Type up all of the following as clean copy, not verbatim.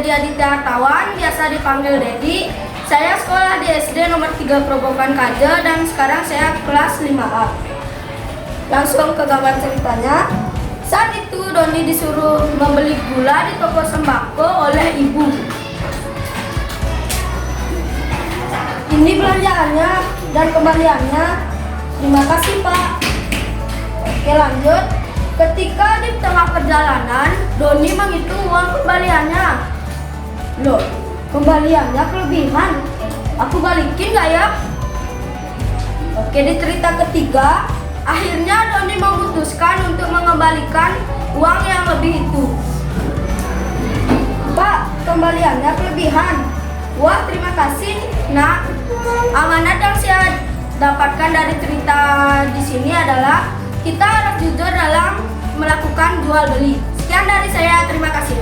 Dedi Aditya Hartawan, biasa dipanggil Dedi. Saya sekolah di SD nomor 3 Kerobokan Kaje dan sekarang saya kelas 5A. Langsung ke gambar ceritanya. Saat itu Doni disuruh membeli gula di toko sembako oleh ibu. Ini belanjaannya dan kembaliannya. Terima kasih, Pak. Oke, lanjut. Ketika di tengah perjalanan, Doni menghitung uang kembaliannya. Loh, kembaliannya kelebihan. Aku balikin nggak ya? Oke, di cerita ketiga, akhirnya Doni memutuskan untuk mengembalikan uang yang lebih itu. Pak, kembaliannya kelebihan. Wah, terima kasih, Nak. Amanat yang saya dapatkan dari cerita di sini adalah kita harus jujur dalam melakukan jual beli. Sekian dari saya, terima kasih.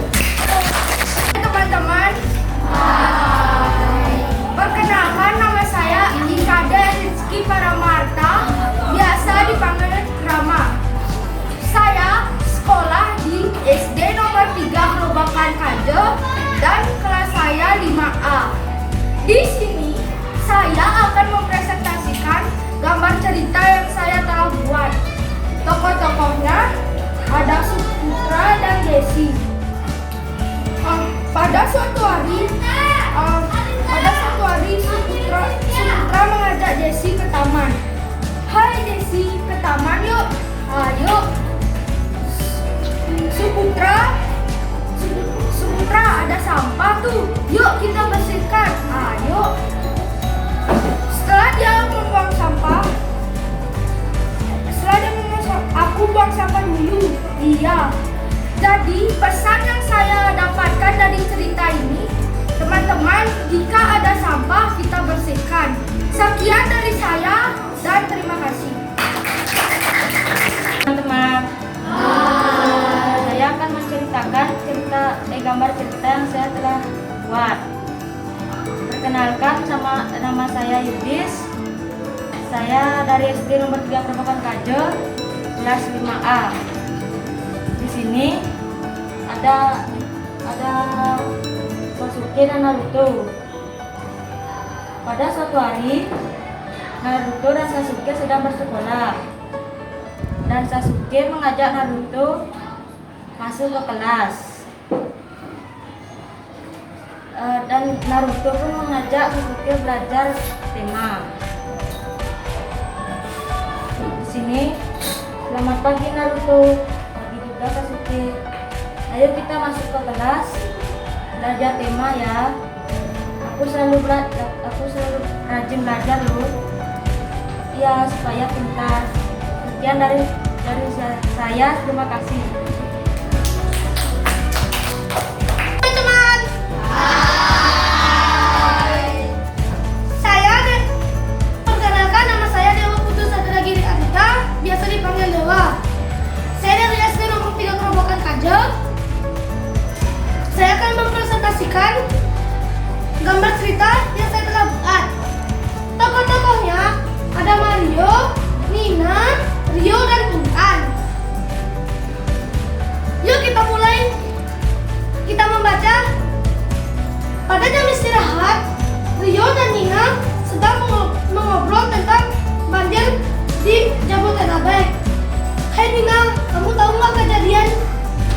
Teman-teman, perkenalkan, nama saya Ikade Rizky Paramarta, biasa dipanggil Rama. Saya sekolah di SD nomor 3 Kerobokan Kaje dan kelas saya 5A. Di sini saya akan mempresentasikan gambar cerita yang saya telah buat. Tokoh-tokohnya ada Suputra dan Desi. Pada suatu hari Suputra mengajak Desi ke taman. Hai Desi, ke taman yuk. Ayo. Suputra, ada sampah tuh. Yuk kita bersihkan. Ayo. Setelah dia membuang sampah, aku buang sampah dulu. Iya. Jadi pesan yang saya dapatkan dari cerita ini, teman-teman, jika ada sampah kita bersihkan. Sekian dari saya dan terima kasih. Teman-teman, saya akan menceritakan gambar cerita yang saya telah buat. Perkenalkan, nama saya Yudis. Saya dari SD nomor 3 Kerobokan Kaje, kelas 5A. Di sini ada Sasuke dan Naruto. Pada suatu hari, Naruto dan Sasuke sedang bersekolah. Dan Sasuke mengajak Naruto masuk ke kelas. Dan Naruto pun mengajak Sasuke belajar tema. Di sini, selamat pagi Naruto, pagi juga Sasuke. Ayo kita masuk ke kelas, belajar tema ya. Aku selalu rajin belajar loh. Ya, supaya pintar. Sekian dari saya, terima kasih. Teman-teman, perkenalkan, nama saya Dewa Putu Satria Giri Adita, biasa dipanggil Dewa. Saya dari SD nomor 3 Kerobokan Kaje. Saya akan mempresentasikan gambar cerita yang saya telah buat. Tokoh-tokohnya ada Mario, Nina, Rio, dan Intan. Yuk kita mulai. Kita membaca. Pada jam istirahat, Rio dan Nina sedang mengobrol tentang banjir di Jabodetabek. Hai Nina, kamu tahu nggak kejadian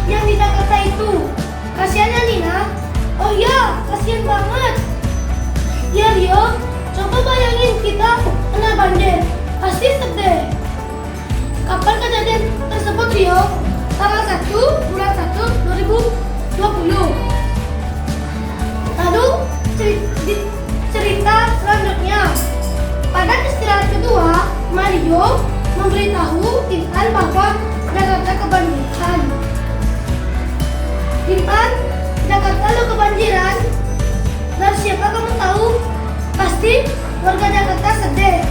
yang di Jakarta itu? Kasiannya Nina. Oh iya, kasian banget. Ya Rio, coba bayangin kita kena banjir. Pasti sedih. Kapan kejadian tersebut Rio? Tanggal 1 bulan 1 2020. Lalu cerita selanjutnya. Pada istirahat kedua, Mario memberitahu Intan bahwa Jakarta kebanjiran. Intan, Jakarta lo kebanjiran. Dari siapa kamu tahu? Pasti warga Jakarta sedih.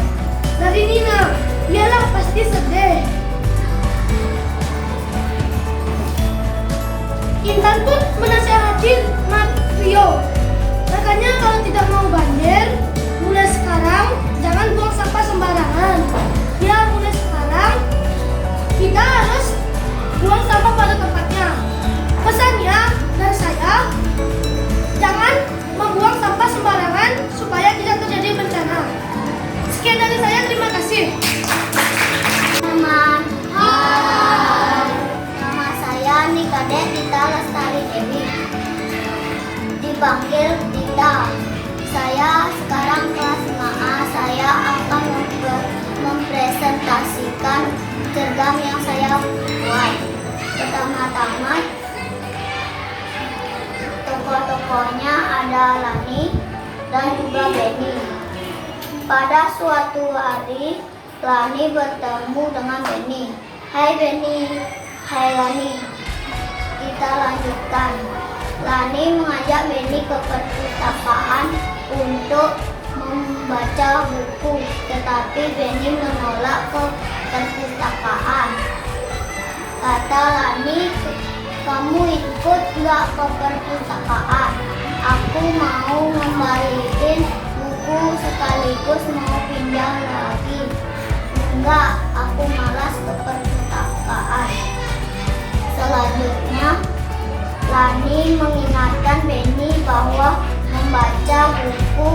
Dari Nina, iyalah pasti sedih. Intan pun menasihati Mario. Makanya kalau tidak mau banjir, mulai sekarang jangan buang sampah sembarangan. Ya, mulai sekarang kita harus buang sampah pada tempatnya. Pesannya dari saya, Dita. Saya sekarang kelas 5A. Saya akan mempresentasikan cergam yang saya buat. Pertama-tama, tokoh-tokohnya ada Lani dan juga Benny. Pada suatu hari, Lani bertemu dengan Benny. Hai Benny, hai Lani. Kita lanjutkan. Lani mengajak Benny ke perpustakaan untuk membaca buku, tetapi Benny menolak ke perpustakaan. Kata Lani, kamu ikut gak ke perpustakaan? Aku mau ngembaliin buku sekaligus mau pinjam lagi. Enggak, aku malas ke perpustakaan. Selanjutnya, Lani mengingatkan Benny bahwa membaca buku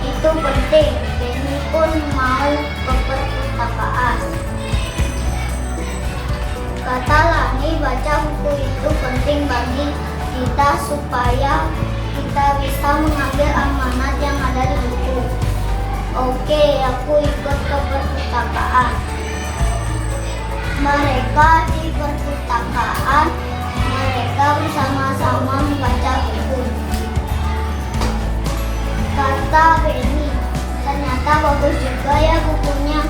itu penting. Benny pun mau ke perpustakaan. Kata Lani, baca buku itu penting bagi kita supaya kita bisa mengambil amanat yang ada di buku. Oke, aku ikut ke perpustakaan. Mereka di perpustakaan, mereka bersama-sama membaca buku. Kata Benny, ternyata bagus juga ya bukunya.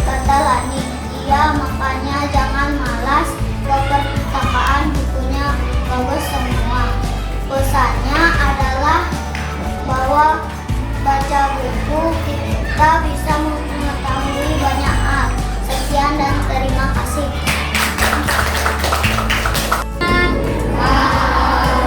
Kata Lani, iya makanya jangan malas ke perpustakaan, bukunya bagus semua. Pesannya adalah bahwa baca buku kita bisa mengetahui banyak hal. Sekian dan terima kasih.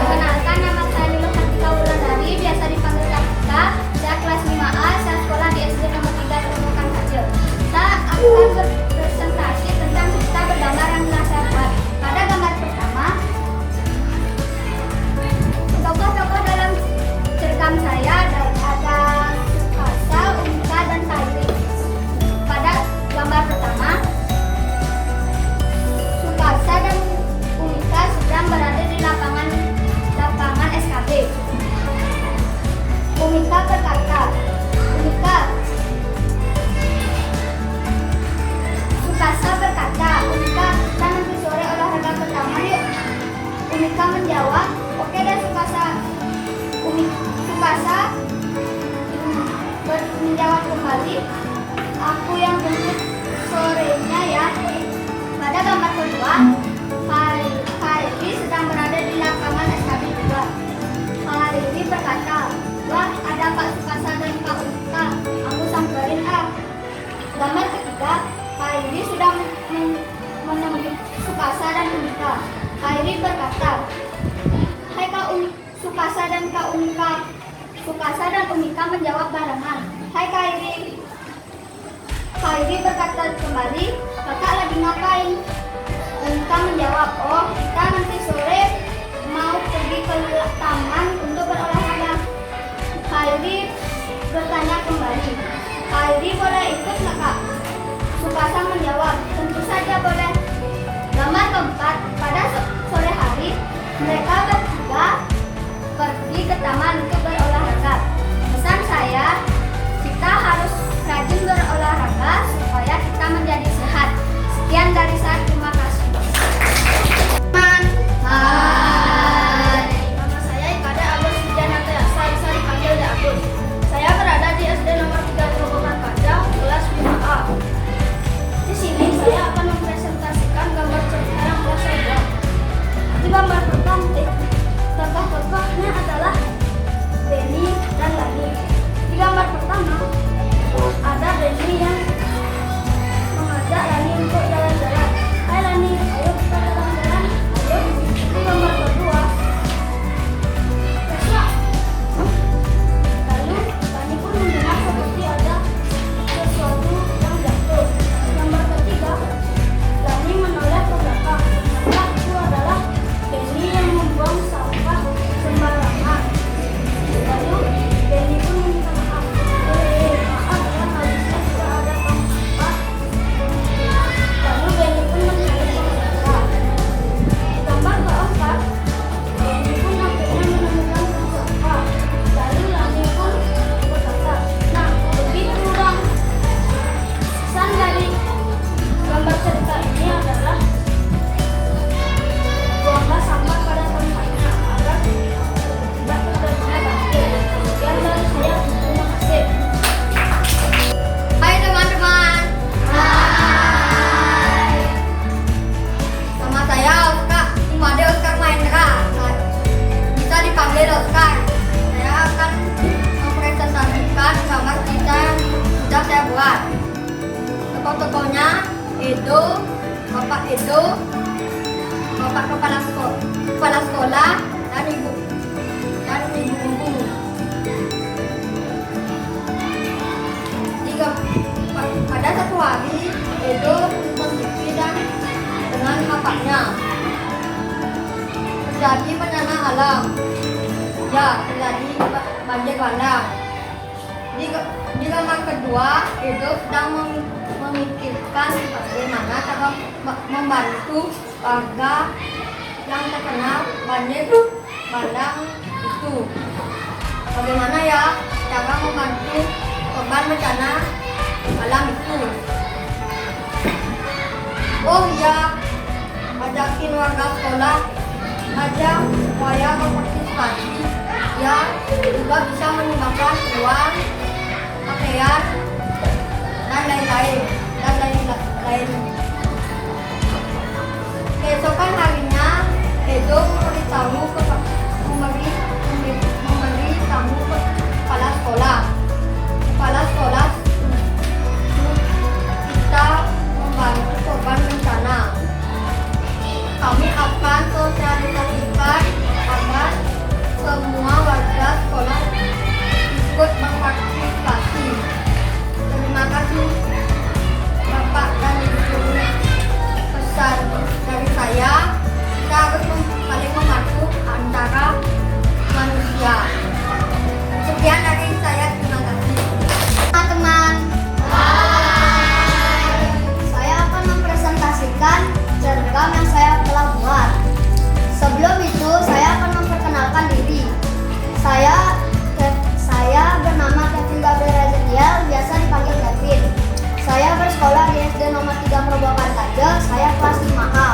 Perkenalkan, nama saya Nilo Kartika Wulandari, biasa dipanggil Kartika. Saya kelas 5A, saya sekolah di SD nomor 3 Rumukan Kacil. Saya akan berpresentasi tentang cerita bergambar yang telah saya buat. Pada gambar pertama, tokoh-tokoh dalam cergam saya ada Sukasa, Umika, dan Kairi. Pada gambar pertama, Sukasa dan Umika sedang berada di lapangan SKB. Umika berkata, Sukasa berkata, Umika, kita nanti sore olahraga pertama yuk. Umika menjawab, oke deh Sukasa. Sukasa menjawab kembali, aku yang jemput sorenya ya. Pada gambar kedua, Kairi sedang berada di lapangan SKB juga. Kairi berkata, wah ada Pak Sukasa dan Pak Umika, aku samperin ah. Gambar ketiga, Kairi sudah menemui Sukasa dan Umika. Kairi berkata, hai Kak Sukasa dan Kak Umika. Sukasa dan Umika menjawab barengan, hai Kairi. Kairi berkata kembali, kakak lagi ngapain? Umika menjawab, oh kita nanti sore mau pergi ke taman untuk berolahraga. Kairi bertanya kembali, Kairi boleh ikut nggak Kak? Sukasa menjawab, tentu saja boleh. Gambar keempat, pada sore hari mereka bertiga pergi ke taman untuk berolahraga. Pesan saya, kita harus rajin berolahraga supaya kita menjadi sehat. Sekian dari saya, terima kasih. Hai, nama saya Ikade Agus Wijanata Yasa, bisa dipanggil De Agus. Saya berada di SD nomor 3 Grobogan Kajang, kelas 5A. Di sini saya akan mempresentasikan gambar cerita yang telah saya buat. Di gambar pertama, tokoh-tokohnya adalah terjadi bencana alam. Ya, terjadi banjir bandang. Di gambar kedua, itu sedang memikirkan bagaimana cara membantu warga yang terkena banjir bandang itu. Bagaimana ya cara membantu korban bencana alam itu? Oh ya, ajakin warga sekolah aja supaya berpartisipasi, ya juga bisa menyumbangkan uang, pakaian, dan lain-lain. Keesokan harinya, Edo memberitahu ke kepala sekolah. Kepala sekolah kita membantu korban bencana. Kami akan sosialisasikan agar semua warga sekolah ikut berpartisipasi. Terima kasih Bapak dan Ibu. Pesan dari saya, kita harus saling membantu antara manusia. Sekian dari saya, terima kasih. Teman-teman, saya akan mempresentasikan cergam yang saya telah buat. Sebelum itu, saya akan memperkenalkan diri. Saya bernama Kevin Gabriel Razenial, biasa dipanggil Kevin. Saya bersekolah di SD nomor 3 Probokan Tajel, saya kelas 5A.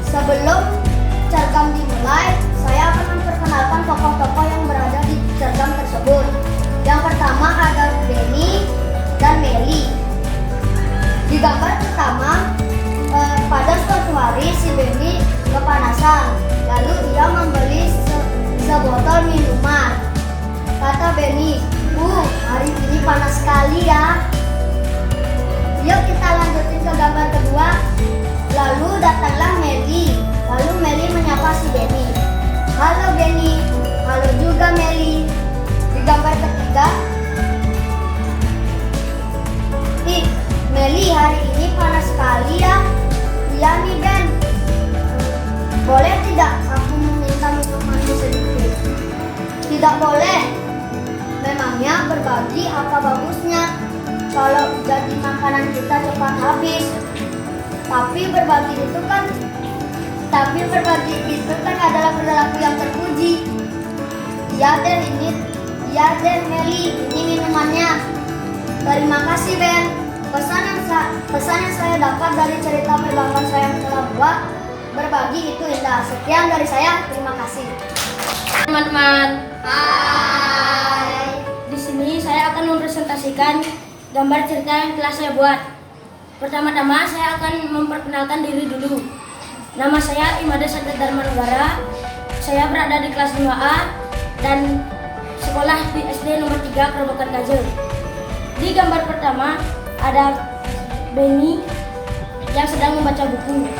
Sebelum cergam dimulai, saya akan memperkenalkan tokoh-tokoh yang berada di cergam tersebut. Yang pertama ada Benny dan Meli. Di gambar pertama, pada suatu hari si Benny kepanasan, lalu ia membeli sebotol minuman. Kata Benny, hari ini panas sekali ya. Yuk kita lanjutin ke gambar kedua. Lalu datanglah Meli. Lalu Meli menyapa si Benny. Halo Benny, halo juga Meli. Di gambar ketiga, Meli, hari ini panas sekali ya. Iya nih Ben. Boleh tidak aku meminta minuman sedikit? Tidak boleh. Memangnya berbagi apa bagusnya kalau jadi makanan kita cepat habis? Tapi berbagi itu kan adalah perilaku yang terpuji. Iya deh Meli, ini minumannya. Terima kasih Ben. Pesan yang saya dapat dari cerita perbankan saya yang telah buat, berbagi itu indah. Sekian dari saya, terima kasih. Teman-teman, Hai. di sini saya akan mempresentasikan gambar cerita yang telah saya buat. Pertama-tama saya akan memperkenalkan diri dulu. Nama saya Imade Sadar Dharmanegara. Saya berada di kelas 5A dan sekolah di SD nomor 3 Kerobokan Kajel. Di gambar pertama ada Benny yang sedang membaca buku.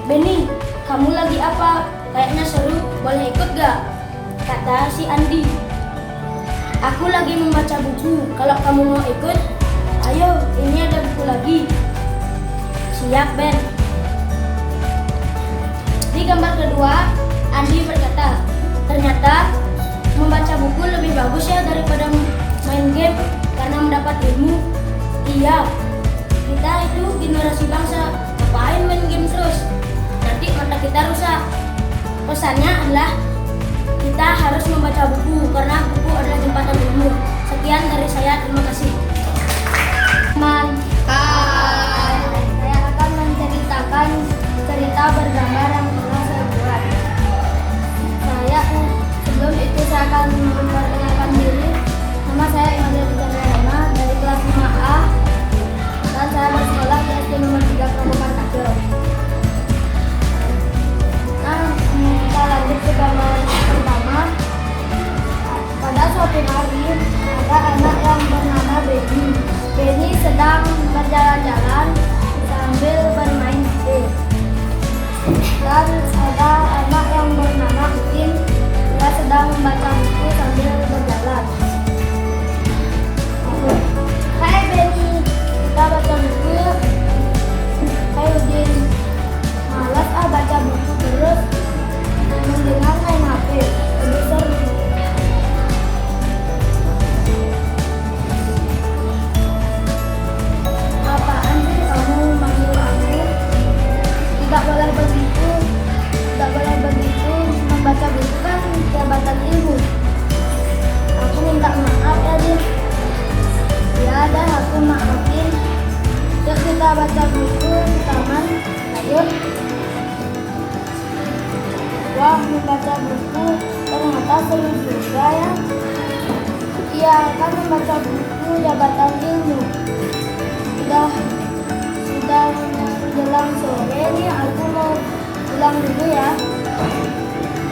Benny, kamu lagi apa? Kayaknya seru, boleh ikut gak? Kata si Andi. Aku lagi membaca buku, kalau kamu mau ikut, ayo, ini ada buku lagi. Siap Ben. Di gambar kedua, Andi berkata, ternyata membaca buku lebih bagus ya daripada main game karena mendapat ilmu. Iya, kita itu generasi bangsa, ngapain main game terus? Nanti mata kita rusak. Pesannya adalah kita harus membaca buku karena buku adalah jembatan ilmu. Sekian dari saya, terima kasih. Teman, Saya akan menceritakan cerita bergambar yang telah saya buat. Sebelum itu saya akan memperkenalkan diri. Nama saya Imade Sadar dari kelas 5A dan saya bersekolah di SD nomor 3 Kerobokan Kajel. Nah, kita lanjut ke gambar pertama. Pada suatu hari ada anak yang bernama aku maafin. Yuk kita baca buku di taman. Ayo. Wah, membaca buku ternyata seru juga ya. Iya, kan membaca buku jabatan ilmu. Sudah menjelang sore nih, aku mau pulang dulu ya.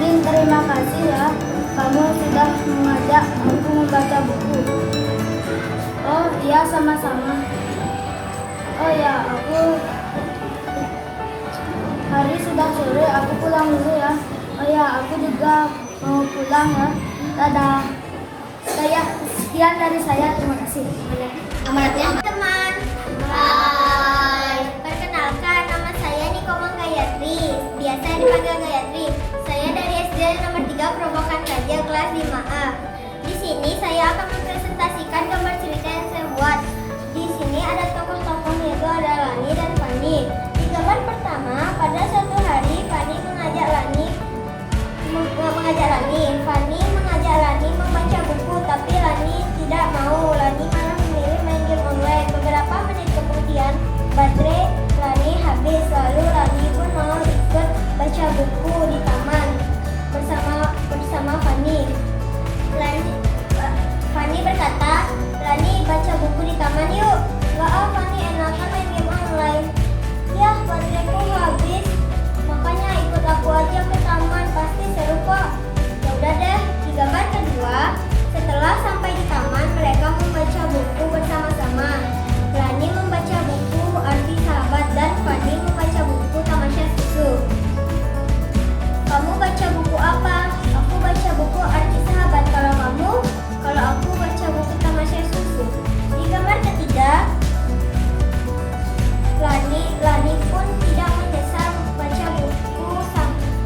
Lin, terima kasih ya. Kamu sudah mengajak aku membaca buku. Oh iya, sama-sama. Oh ya, hari sudah sore, aku pulang dulu ya. Oh ya, aku juga mau pulang ya. Dadah. Sekian dari saya, terima kasih. Selamat ya. Teman. Hai. Perkenalkan, nama saya Nikomang Gayatri. Biasa dipanggil Gayatri. Saya dari SD nomor 3 Provokan Raja kelas 5A. Di sini saya akan mempresentasikan gambar cerita yang saya buat. Di sini ada tokoh-tokoh, yaitu ada Lani dan Fani. Di gambar pertama, pada suatu hari Fani mengajak Lani. Fani mengajak Lani membaca buku, tapi Lani tidak mau. Lani malah memilih main game online. Beberapa menit kemudian, baterai Lani habis. Lalu Lani pun mau ikut baca buku di taman bersama Fani. Fani berkata, "Lani, baca buku di taman yuk." "Enggak, Fani, enakan main game online." "Ya, bateraiku habis. Makanya ikut aku aja ke taman, pasti seru kok." Ya udah deh. Di gambar kedua, setelah sampai di taman, mereka membaca buku bersama-sama. Lani membaca buku Arti Sahabat dan Fani membaca buku Tamasya Susu. "Kamu baca buku apa?" "Aku baca buku Arti Sahabat." "Kalau kamu?" "Kalau aku baca buku Tamasya Susu." Di gambar ketiga, Lani pun tidak menyesal baca buku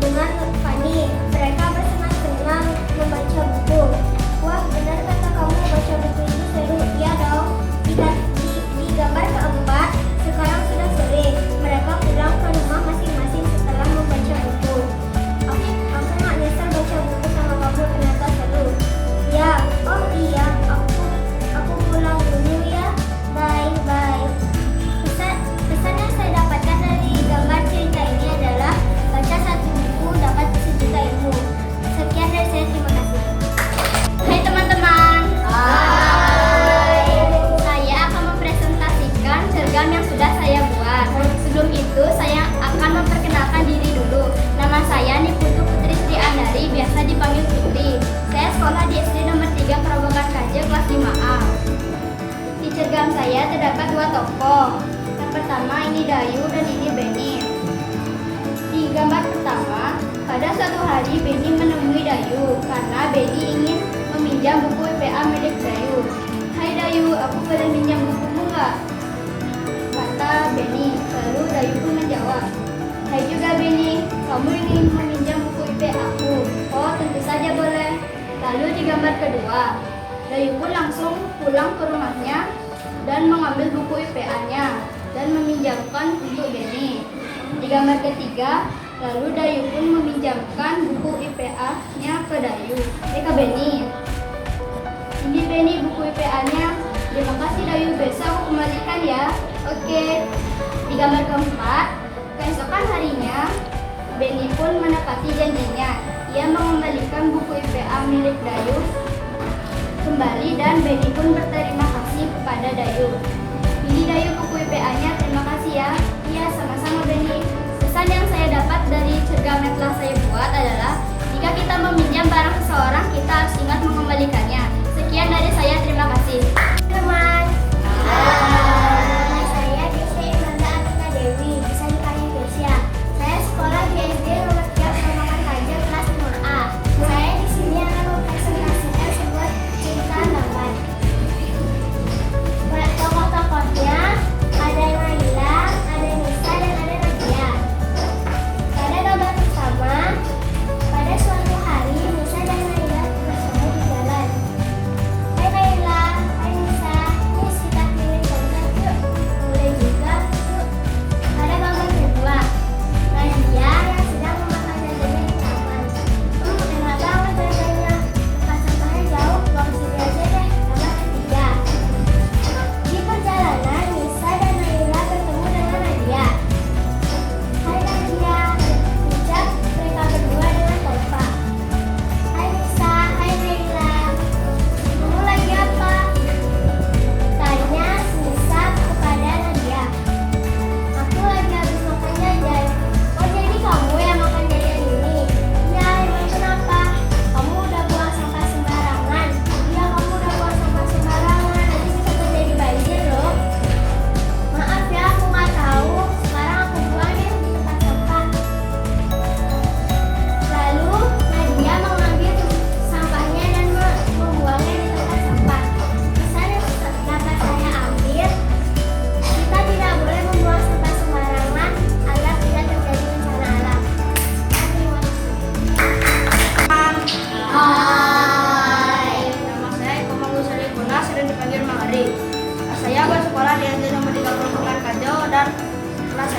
dengan Fani. Mereka bersenang-senang membaca buku. "Wah, benar kata kamu, baca buku ini seru." "Iya dong." Di gambar keempat, sekarang sudah sore. Mereka pulang ke rumah masing-masing setelah membaca buku. Aku nggak nyesal baca buku sama kamu, ternyata seru." "Ya, oh iya, aku pulang dulu ya. Bye. Pesan yang saya dapatkan dari gambar cerita ini adalah baca satu buku dapat sejuta ilmu. Sekian dari saya, terima kasih. Hai teman-teman. Hai. Saya akan mempresentasikan cergam yang sudah saya buat. Sebelum itu, saya akan memperkenalkan diri dulu. Nama saya Niputu Putri Sri Andari, biasa dipanggil Putri. Saya sekolah di SD nomor 3 Provokan Raja kelas 5A. Di cergam saya terdapat 2 tokoh. Yang pertama ini Dayu dan ini Beni. Di gambar pertama, pada suatu hari Beni menemui Dayu karena Beni ingin meminjam buku IPA milik Dayu. "Hai Dayu, aku boleh minjam bukumu nggak?" kata Beni. Lalu Dayu pun menjawab, "Hai juga Beni, kamu ingin meminjam buku IPA aku?" "Oh, tentu saja boleh." Lalu di gambar kedua, Dayu pun langsung pulang ke rumahnya dan mengambil buku IPA-nya dan meminjamkan untuk Beni. Di gambar ketiga, lalu Dayu pun meminjamkan buku IPA-nya ke Beni. "Ini Beni buku IPA-nya. Terima kasih Dayu, besok aku kembalikan ya." "Oke." Di gambar keempat, keesokan harinya, Beni pun menepati janjinya. Ia mengembalikan buku IPA milik Dayu kembali dan Beni pun berterima kasih kepada Dayu. "Ini Dayu buku IPA-nya, terima kasih ya." "Iya, sama-sama Beni." Pesan yang saya dapat dari cergam yang telah saya buat adalah jika kita meminjam barang seseorang, kita harus ingat mengembalikannya. Sekian dari saya, terima kasih. Teman. Hai. Saya Desya Imanda Atika Dewi, bisa dipanggil Desya. Saya sekolah di SD nomor 3 Provokan Raja kelas 5A. Saya di sini akan mempresentasikan sebuah cerita gambar. Tokoh-tokohnya ada Naila, ada Nisa, dan ada Nadia. Pada gambar pertama, pada suatu hari Nisa dan Naila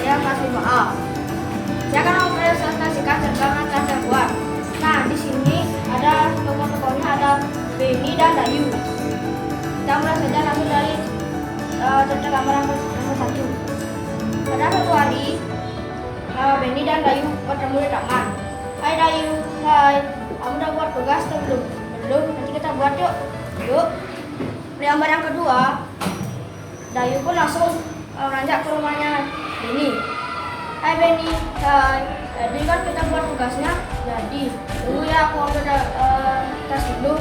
saya kasih maaf. Saya akan mempresentasikan cerdangan cara buat. Nah, di sini ada tokoh-tokohnya, ada Benny dan Dayu. Kita mulai saja langsung dari cerita gambar nomor 1. Pada suatu hari, Benny dan Dayu bertemu di taman. Hai Dayu, hai. Kamu udah buat tugas atau belum? Belum, nanti kita buat yuk. Yuk. Di gambar yang kedua, Dayu pun langsung nanjak ke rumahnya Benny. Hai Benny, hai. Jadi kan kita buat tugasnya. Jadi, tunggu ya aku ambil tas dulu.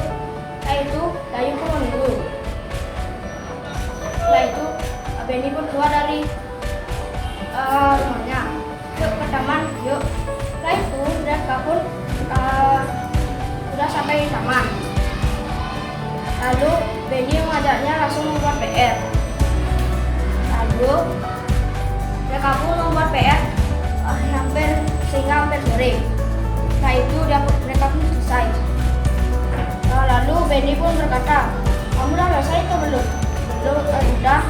Setelah itu, Dayu pun menunggu. Setelah itu, Benny pun keluar dari rumahnya. Yuk ke taman, yuk. Setelah itu, mereka pun sudah sampai di taman. Lalu, Benny mengajaknya langsung membuat PR. Lalu, mereka pun membuat PR sehingga hampir sore. Setelah itu mereka pun selesai. Lalu Benny pun berkata, kamu udah selesai atau belum? Belum, udah.